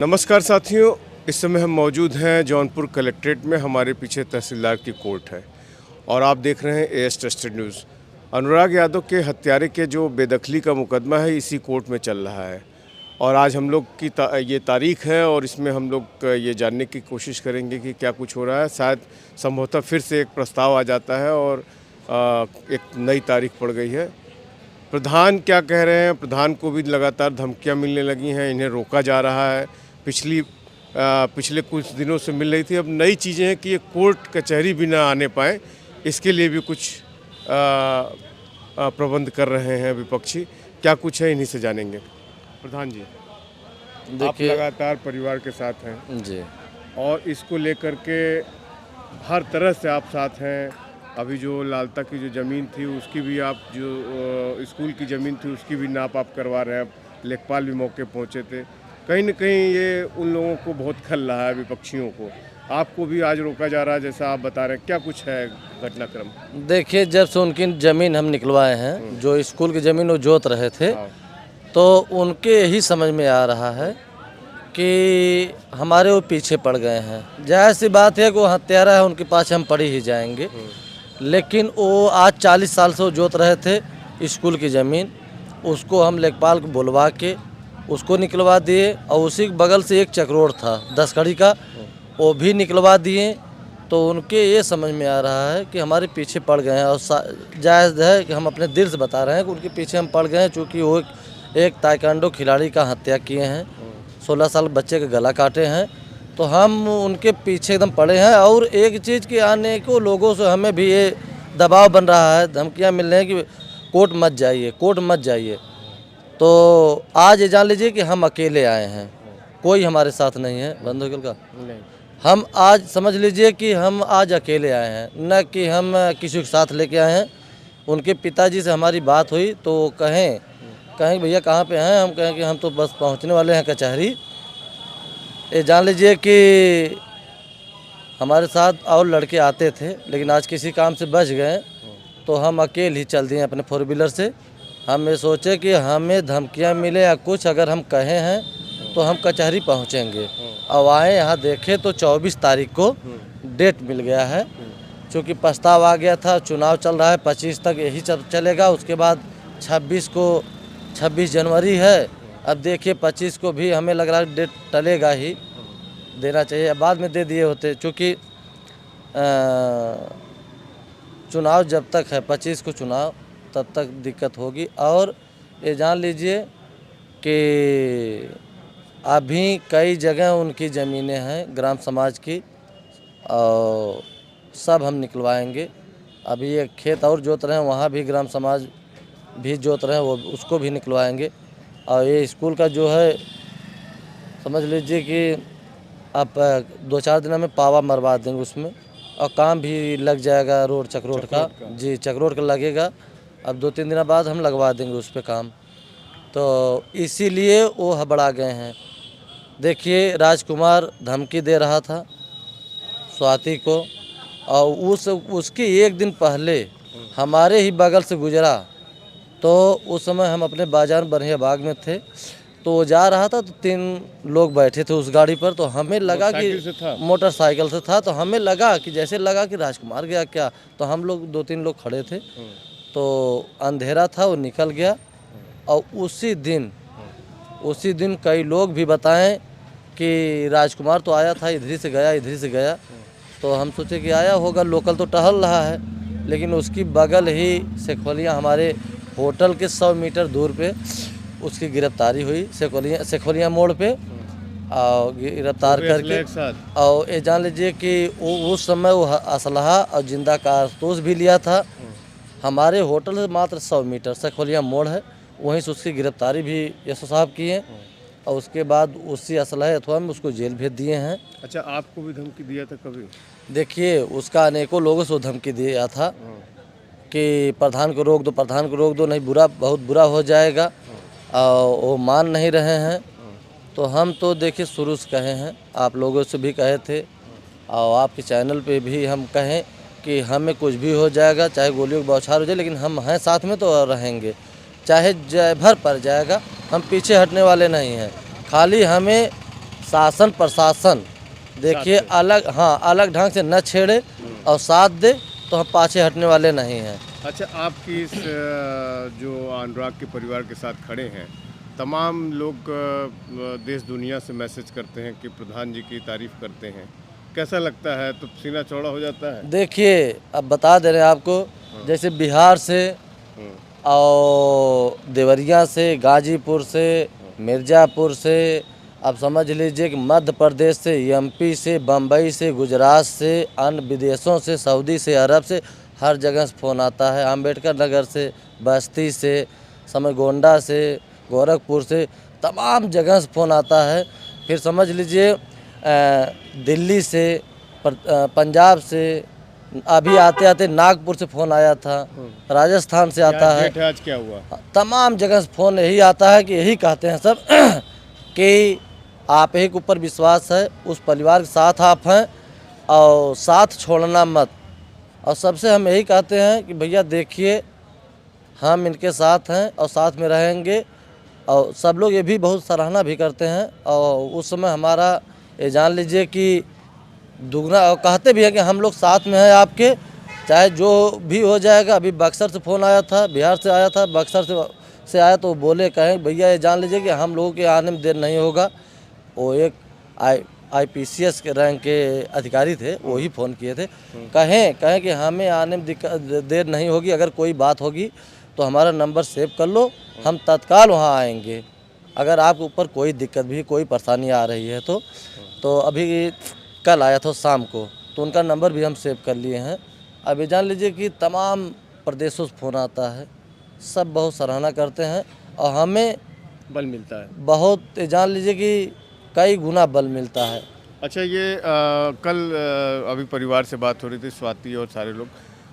नमस्कार साथियों, इस समय हम मौजूद हैं जौनपुर कलेक्ट्रेट में। हमारे पीछे तहसीलदार की कोर्ट है और आप देख रहे हैं as trusted news. Anurag Yadav के हत्यारे के जो बेदखली का मुकदमा है इसी कोर्ट में चल रहा है और आज हम लोग की ये तारीख है और इसमें हम लोग ये जानने की कोशिश करेंगे कि क्या कुछ हो रहा है। शायद संभवतः फिर से एक प्रस्ताव आ जाता है और एक नई तारीख पड़ गई है। प्रधान क्या कह रहे हैं? प्रधान को भी लगातार धमकियां मिलने लगी हैं, इन्हें रोका जा रहा है। पिछले कुछ दिनों से मिल रही थी, अब नई चीज़ें हैं कि ये कोर्ट कचहरी भी ना आने पाए, इसके लिए भी कुछ प्रबंध कर रहे हैं विपक्षी। क्या कुछ है इन्हीं से जानेंगे। प्रधान जी, आप लगातार परिवार के साथ हैं जी और इसको लेकर के हर तरह से आप साथ हैं। अभी जो लालता की जो ज़मीन थी उसकी भी आप जो स्कूल की ज़मीन थी उसकी भी नाप आप करवा रहे हैं। लेखपाल भी मौके पहुंचे थे। कहीं न कहीं ये उन लोगों को बहुत खल रहा है, विपक्षियों को। आपको भी आज रोका जा रहा है जैसा आप बता रहे हैं, क्या कुछ है घटनाक्रम? देखिए, जब से उनकी ज़मीन हम निकलवाए हैं, जो स्कूल की ज़मीन वो जोत रहे थे, तो उनके यही समझ में आ रहा है कि हमारे वो पीछे पड़ गए हैं। जाहिर सी बात है कि वो हत्यारा है, उनके पास हम पड़ ही जाएंगे। लेकिन वो आज 40 साल से वो जोत रहे थे स्कूल की ज़मीन, उसको हम लेखपाल को बुलवा के उसको निकलवा दिए और उसी के बगल से एक चक्रोड़ था 10 कड़ी का, वो भी निकलवा दिए। तो उनके ये समझ में आ रहा है कि हमारे पीछे पड़ गए हैं और जायज़ है कि हम अपने दिल से बता रहे हैं कि उनके पीछे हम पड़ गए हैं, चूँकि वो एक ताइक्वांडो खिलाड़ी का हत्या किए हैं, 16 साल बच्चे का गला काटे हैं। तो हम उनके पीछे एकदम पड़े हैं। और एक चीज़ के आने को लोगों से हमें भी ये दबाव बन रहा है, धमकियाँ मिल रही हैं कि कोर्ट मत जाइए, कोर्ट मत जाइए। तो आज ये जान लीजिए कि हम अकेले आए हैं, कोई हमारे साथ नहीं है। बंद हो गया का नहीं। हम आज समझ लीजिए कि हम आज अकेले आए हैं, न कि हम किसी के साथ लेके आए हैं। उनके पिताजी से हमारी बात हुई तो कहें भैया कहाँ पे हैं? हम कहें कि हम तो बस पहुंचने वाले हैं कचहरी। ये जान लीजिए कि हमारे साथ और लड़के आते थे, लेकिन आज किसी काम से बच गए तो हम अकेले ही चल दिए अपने 4 व्हीलर से। हम ये सोचे कि हमें धमकियां मिले या कुछ अगर हम कहे हैं तो हम कचहरी पहुंचेंगे। अब आए यहाँ देखे तो 24 तारीख को डेट मिल गया है, क्योंकि प्रस्ताव आ गया था, चुनाव चल रहा है, 25 तक यही चलेगा। उसके बाद 26 जनवरी है। अब देखिए 25 को भी हमें लग रहा है डेट टलेगा ही, देना चाहिए। बाद में दे दिए होते, क्योंकि चुनाव जब तक है 25 को चुनाव, तब तक दिक्कत होगी। और ये जान लीजिए कि अभी कई जगह उनकी ज़मीनें हैं ग्राम समाज की, और सब हम निकलवाएंगे। अभी एक खेत और जोत रहे हैं, वहाँ भी ग्राम समाज भी जोत रहे हैं, वो उसको भी निकलवाएंगे। और ये स्कूल का जो है समझ लीजिए कि आप 2-4 दिन में पावा मरवा देंगे उसमें, और काम भी लग जाएगा रोड चक्रोड़ का। जी, चक्रोड़ का लगेगा। अब 2-3 दिन बाद हम लगवा देंगे उस पर काम। तो इसीलिए वो हबड़ा गए हैं। देखिए, राजकुमार धमकी दे रहा था स्वाति को, और उसकी एक दिन पहले हमारे ही बगल से गुजरा। तो उस समय हम अपने बाजार बरहिया बाग में थे, तो वो जा रहा था तो 3 लोग बैठे थे उस गाड़ी पर। तो हमें लगा कि मोटरसाइकिल से था, तो हमें लगा कि जैसे लगा कि राजकुमार गया क्या। तो हम लोग 2-3 लोग खड़े थे, तो अंधेरा था, वो निकल गया। और उसी दिन कई लोग भी बताएं कि राजकुमार तो आया था, इधर से गया। तो हम सोचे कि आया होगा, लोकल तो टहल रहा है। लेकिन उसकी बगल ही सेखोलिया, हमारे होटल के 100 मीटर दूर पे उसकी गिरफ्तारी हुई, सेखोलिया मोड़ पे, और गिरफ्तार करके। और ये जान लीजिए कि उस समय वो असलहा और जिंदा कारतूस भी लिया था। हमारे होटल से मात्र 100 मीटर सेखोलिया मोड़ है, वहीं से उसकी गिरफ्तारी भी एसओ साहब किए, और उसके बाद उसी असलहा अथवा में उसको जेल भेज दिए हैं। अच्छा, आपको भी धमकी दिया था कभी? देखिए, उसका अनेकों लोगों से धमकी दिया था कि प्रधान को रोक दो, नहीं बहुत बुरा हो जाएगा। और वो मान नहीं रहे हैं। तो हम तो देखिए शुरू से कहे हैं, आप लोगों से भी कहे थे, और आपके चैनल पे भी हम कहें कि हमें कुछ भी हो जाएगा, चाहे गोलियों की बौछार हो जाए, लेकिन हम हैं साथ में तो रहेंगे। चाहे जय भर पड़ जाएगा, हम पीछे हटने वाले नहीं हैं। खाली हमें शासन प्रशासन देखिए अलग, हाँ, अलग ढंग से न छेड़े और साथ दे तो हम पाछे हटने वाले नहीं हैं। अच्छा, आपकी इस जो अनुराग के परिवार के साथ खड़े हैं, तमाम लोग देश दुनिया से मैसेज करते हैं कि प्रधान जी की तारीफ करते हैं, कैसा लगता है? तो सीना चौड़ा हो जाता है। देखिए अब बता दे रहे हैं आपको, जैसे बिहार से और देवरिया से, गाजीपुर से, मिर्ज़ापुर से, अब समझ लीजिए कि मध्य प्रदेश से, एमपी से, बम्बई से, गुजरात से, अन्य विदेशों से, सऊदी से, अरब से, हर जगह से फ़ोन आता है। अम्बेडकर नगर से, बस्ती से, समरगोंडा से, गोरखपुर से, तमाम जगह से फ़ोन आता है। फिर समझ लीजिए दिल्ली से, पंजाब से, अभी आते आते नागपुर से फ़ोन आया था, राजस्थान से आता है। डेट है आज क्या हुआ? तमाम जगह से फ़ोन यही आता है कि यही कहते हैं सब कि आप ही के ऊपर विश्वास है, उस परिवार के साथ आप हैं और साथ छोड़ना मत। और सबसे हम यही कहते हैं कि भैया देखिए हम इनके साथ हैं और साथ में रहेंगे। और सब लोग ये भी बहुत सराहना भी करते हैं और उस समय हमारा ये जान लीजिए कि दुगना, और कहते भी हैं कि हम लोग साथ में हैं आपके, चाहे जो भी हो जाएगा। अभी बक्सर से फ़ोन आया था, बिहार से आया था, बक्सर से आया तो बोले कहें भैया ये जान लीजिए कि हम लोगों के आने में देर नहीं होगा। वो एक IPCS के रैंक के अधिकारी थे, वही फ़ोन किए थे, कहें कि हमें आने में देर नहीं होगी, अगर कोई बात होगी तो हमारा नंबर सेव कर लो, हम तत्काल वहाँ आएंगे। अगर आपके ऊपर कोई दिक्कत भी, कोई परेशानी आ रही है तो अभी कल आया था शाम को, तो उनका नंबर भी हम सेव कर लिए हैं। अभी जान लीजिए कि तमाम प्रदेशों से फ़ोन आता है, सब बहुत सराहना करते हैं और हमें बल मिलता है, बहुत जान लीजिए कि कई गुना बल मिलता है। अच्छा, ये कल अभी परिवार से बात हो रही थी, स्वाति और सारे लोग,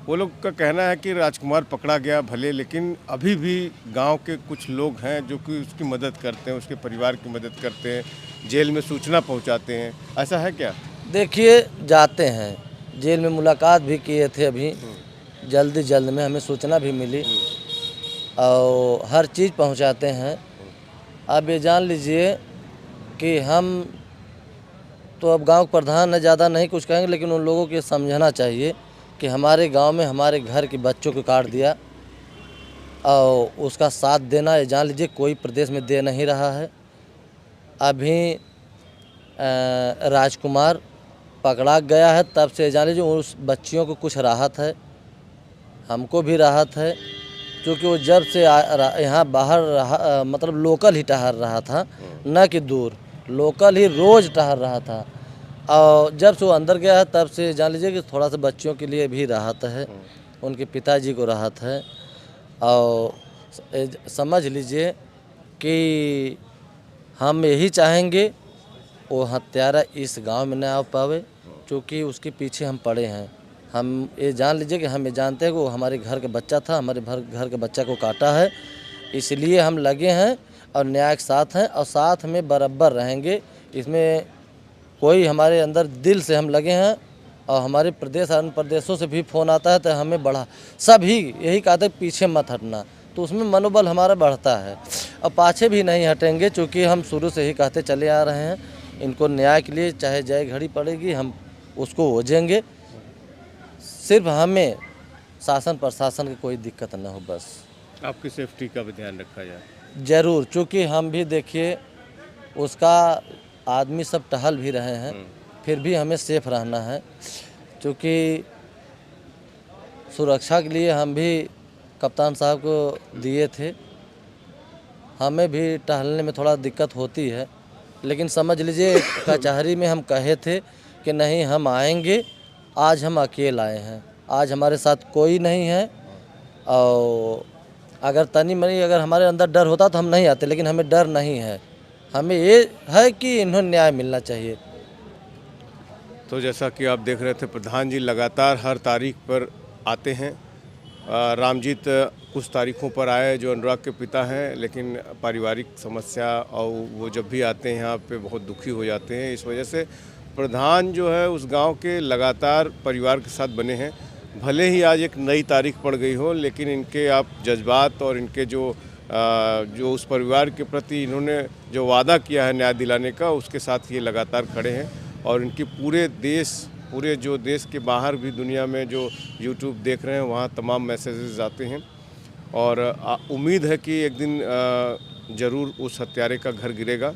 वो लोग का कहना है कि राजकुमार पकड़ा गया भले, लेकिन अभी भी गांव के कुछ लोग हैं जो कि उसकी मदद करते हैं, उसके परिवार की मदद करते हैं, जेल में सूचना पहुंचाते हैं। ऐसा है क्या? देखिए जाते हैं, जेल में मुलाकात भी किए थे अभी, जल्द में हमें सूचना भी मिली और हर चीज़ पहुंचाते हैं। अब ये जान लीजिए कि हम तो अब गांव प्रधान है, ज़्यादा नहीं कुछ कहेंगे, लेकिन उन लोगों को समझना चाहिए कि हमारे गांव में हमारे घर के बच्चों को काट दिया और उसका साथ देना, ये जान लीजिए कोई प्रदेश में दे नहीं रहा है। अभी राजकुमार पकड़ा गया है, तब से जान लीजिए उस बच्चियों को कुछ राहत है, हमको भी राहत है, क्योंकि वो जब से यहाँ बाहर मतलब लोकल ही टहल रहा था, न कि दूर, लोकल ही रोज़ टहल रहा था। और जब से वो अंदर गया है तब से जान लीजिए कि थोड़ा सा बच्चियों के लिए भी राहत है, उनके पिताजी को राहत है। और समझ लीजिए कि हम यही चाहेंगे वो हत्यारा इस गांव में न आ पावे, क्योंकि उसके पीछे हम पड़े हैं। हम ये जान लीजिए कि हम ये जानते हैं कि वो हमारे घर का बच्चा था, हमारे घर के बच्चा को काटा है, इसलिए हम लगे हैं और न्याय के साथ हैं और साथ में बराबर रहेंगे। इसमें कोई हमारे अंदर दिल से हम लगे हैं। और हमारे प्रदेश अन्य प्रदेशों से भी फ़ोन आता है तो हमें बढ़ा, सभी यही कहते हैं पीछे मत हटना, तो उसमें मनोबल हमारा बढ़ता है और पाछे भी नहीं हटेंगे, क्योंकि हम शुरू से ही कहते चले आ रहे हैं इनको न्याय के लिए चाहे जय घड़ी पड़ेगी हम उसको खोजेंगे। सिर्फ हमें शासन प्रशासन की कोई दिक्कत न हो, बस आपकी सेफ्टी का भी ध्यान रखा जाए। ज़रूर, क्योंकि हम भी देखिए उसका आदमी सब टहल भी रहे हैं, फिर भी हमें सेफ रहना है, क्योंकि सुरक्षा के लिए हम भी कप्तान साहब को दिए थे। हमें भी टहलने में थोड़ा दिक्कत होती है, लेकिन समझ लीजिए कचहरी में हम कहे थे कि नहीं हम आएंगे। आज हम अकेले आए हैं, आज हमारे साथ कोई नहीं है। और अगर तनी मनी अगर हमारे अंदर डर होता तो हम नहीं आते, लेकिन हमें डर नहीं है, हमें ये है कि इन्हें न्याय मिलना चाहिए। तो जैसा कि आप देख रहे थे, प्रधान जी लगातार हर तारीख पर आते हैं। रामजीत कुछ तारीखों पर आए जो अनुराग के पिता हैं, लेकिन पारिवारिक समस्या और वो जब भी आते हैं यहाँ पे बहुत दुखी हो जाते हैं। इस वजह से प्रधान जो है उस गांव के लगातार परिवार के साथ बने हैं। भले ही आज एक नई तारीख पड़ गई हो, लेकिन इनके आप जज्बात और इनके जो जो उस परिवार के प्रति इन्होंने जो वादा किया है न्याय दिलाने का, उसके साथ ये लगातार खड़े हैं। और इनकी पूरे जो देश के बाहर भी दुनिया में जो यूट्यूब देख रहे हैं, वहाँ तमाम मैसेजेस आते हैं। और उम्मीद है कि एक दिन ज़रूर उस हत्यारे का घर गिरेगा।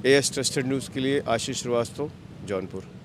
एएस ट्रस्टेड न्यूज़ के लिए आशीष श्रीवास्तव, जौनपुर।